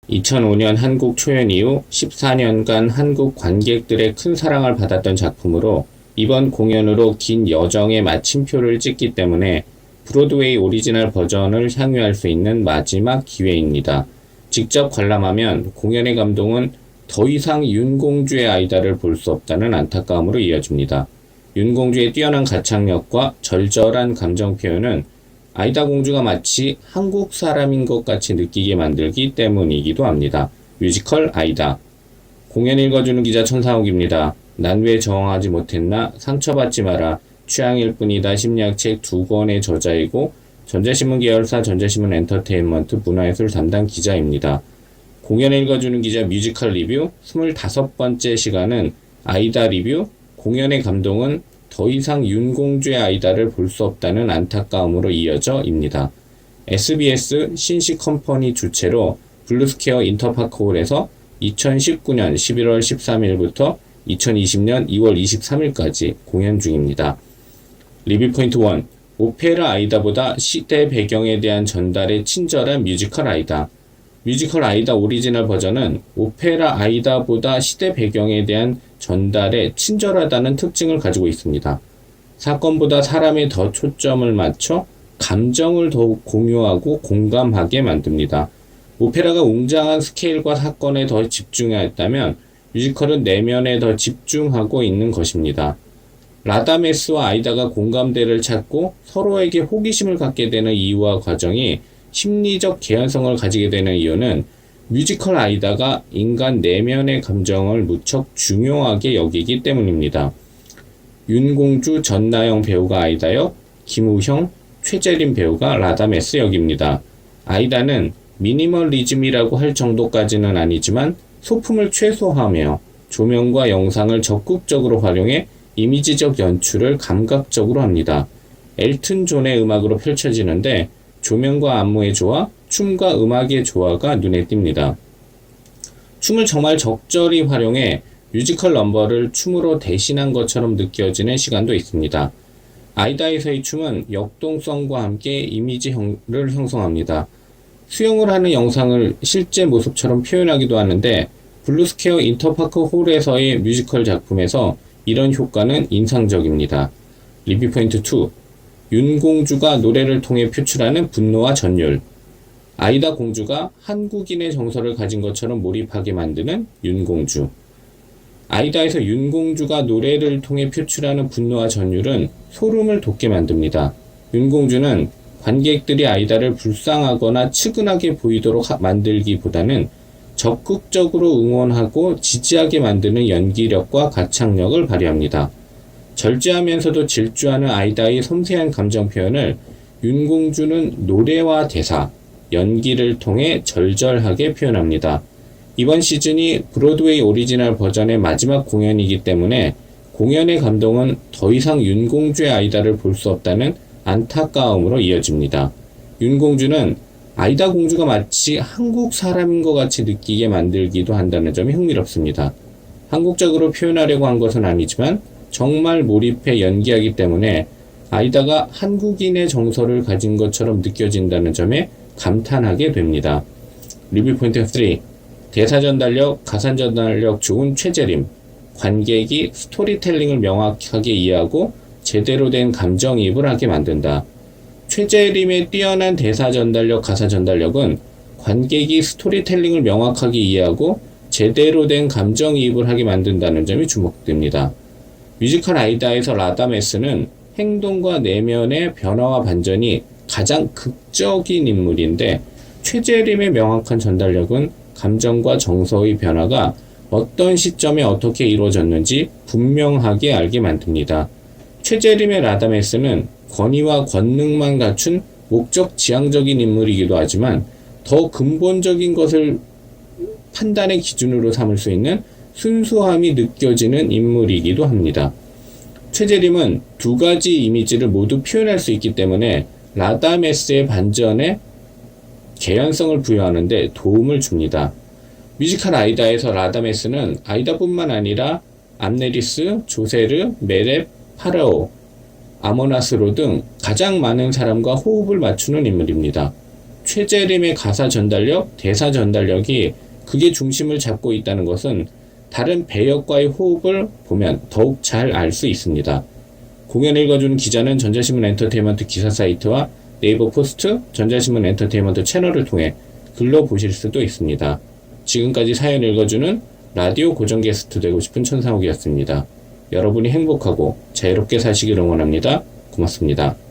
2005년 한국 초연 이후 14년간 한국 관객들의 큰 사랑을 받았던 작품으로 이번 공연으로 긴 여정의 마침표를 찍기 때문에 브로드웨이 오리지널 버전을 향유할 수 있는 마지막 기회입니다. 직접 관람하면 공연의 감동은 더 이상 윤공주의 아이다를 볼 수 없다는 안타까움으로 이어집니다. 윤공주의 뛰어난 가창력과 절절한 감정 표현은 아이다 공주가 마치 한국 사람인 것 같이 느끼게 만들기 때문이기도 합니다. 뮤지컬 아이다. 공연 읽어주는 기자 천상욱입니다. 난 왜 저항하지 못했나? 상처받지 마라. 취향일 뿐이다. 심리학책 2권의 저자이고 전자신문 계열사 전자신문 엔터테인먼트 문화예술 담당 기자입니다. 공연 읽어주는 기자 뮤지컬 리뷰 25번째 시간은 아이다 리뷰. 공연의 감동은 더 이상 윤공주의 아이다를 볼 수 없다는 안타까움으로 이어져입니다. SBS 신시컴퍼니 주최로 블루스퀘어 인터파크홀에서 2019년 11월 13일부터 2020년 2월 23일까지 공연 중입니다. 리뷰 포인트 1. 오페라 아이다보다 시대 배경에 대한 전달의 친절한 뮤지컬 아이다. 뮤지컬 아이다 오리지널 버전은 오페라 아이다보다 시대 배경에 대한 전달에 친절하다는 특징을 가지고 있습니다. 사건보다 사람에 더 초점을 맞춰 감정을 더욱 공유하고 공감하게 만듭니다. 오페라가 웅장한 스케일과 사건에 더 집중하였다면 뮤지컬은 내면에 더 집중하고 있는 것입니다. 라다메스와 아이다가 공감대를 찾고 서로에게 호기심을 갖게 되는 이유와 과정이 심리적 개연성을 가지게 되는 이유는 뮤지컬 아이다가 인간 내면의 감정을 무척 중요하게 여기기 때문입니다. 윤공주 전나영 배우가 아이다 역, 김우형, 최재림 배우가 라다메스 역입니다. 아이다는 미니멀리즘이라고 할 정도까지는 아니지만 소품을 최소화하며 조명과 영상을 적극적으로 활용해 이미지적 연출을 감각적으로 합니다. 엘튼 존의 음악으로 펼쳐지는데 조명과 안무의 조화, 춤과 음악의 조화가 눈에 띕니다. 춤을 정말 적절히 활용해 뮤지컬 넘버를 춤으로 대신한 것처럼 느껴지는 시간도 있습니다. 아이다에서의 춤은 역동성과 함께 이미지를 형성합니다. 수영을 하는 영상을 실제 모습처럼 표현하기도 하는데 블루스퀘어 인터파크 홀에서의 뮤지컬 작품에서 이런 효과는 인상적입니다. 리뷰 포인트 2. 윤공주가 노래를 통해 표출하는 분노와 전율. 아이다 공주가 한국인의 정서를 가진 것처럼 몰입하게 만드는 윤공주. 아이다에서 윤공주가 노래를 통해 표출하는 분노와 전율은 소름을 돋게 만듭니다. 윤공주는 관객들이 아이다를 불쌍하거나 측은하게 보이도록 만들기보다는 적극적으로 응원하고 지지하게 만드는 연기력과 가창력을 발휘합니다. 절제하면서도 질주하는 아이다의 섬세한 감정 표현을 윤공주는 노래와 대사, 연기를 통해 절절하게 표현합니다. 이번 시즌이 브로드웨이 오리지널 버전의 마지막 공연이기 때문에 공연의 감동은 더 이상 윤공주의 아이다를 볼 수 없다는 안타까움으로 이어집니다. 윤공주는 아이다 공주가 마치 한국 사람인 것 같이 느끼게 만들기도 한다는 점이 흥미롭습니다. 한국적으로 표현하려고 한 것은 아니지만 정말 몰입해 연기하기 때문에 아이다가 한국인의 정서를 가진 것처럼 느껴진다는 점에 감탄하게 됩니다. 리뷰 포인트 3. 대사 전달력, 가사 전달력 좋은 최재림. 관객이 스토리텔링을 명확하게 이해하고 제대로 된 감정이입을 하게 만든다. 최재림의 뛰어난 대사 전달력, 가사 전달력은 관객이 스토리텔링을 명확하게 이해하고 제대로 된 감정이입을 하게 만든다는 점이 주목됩니다. 뮤지컬 아이다에서 라다메스는 행동과 내면의 변화와 반전이 가장 극적인 인물인데 최재림의 명확한 전달력은 감정과 정서의 변화가 어떤 시점에 어떻게 이루어졌는지 분명하게 알게 만듭니다. 최재림의 라다메스는 권위와 권능만 갖춘 목적 지향적인 인물이기도 하지만 더 근본적인 것을 판단의 기준으로 삼을 수 있는 순수함이 느껴지는 인물이기도 합니다. 최재림은 두 가지 이미지를 모두 표현할 수 있기 때문에 라다메스의 반전에 개연성을 부여하는 데 도움을 줍니다. 뮤지컬 아이다에서 라다메스는 아이다뿐만 아니라 암네리스, 조세르, 메렙, 파라오, 아모나스로 등 가장 많은 사람과 호흡을 맞추는 인물입니다. 최재림의 가사 전달력, 대사 전달력이 그게 중심을 잡고 있다는 것은 다른 배역과의 호흡을 보면 더욱 잘 알 수 있습니다. 공연 읽어주는 기자는 전자신문 엔터테인먼트 기사 사이트와 네이버 포스트, 전자신문 엔터테인먼트 채널을 통해 글로 보실 수도 있습니다. 지금까지 사연 읽어주는 라디오 고정 게스트 되고 싶은 천상욱이었습니다. 여러분이 행복하고 자유롭게 사시길 응원합니다. 고맙습니다.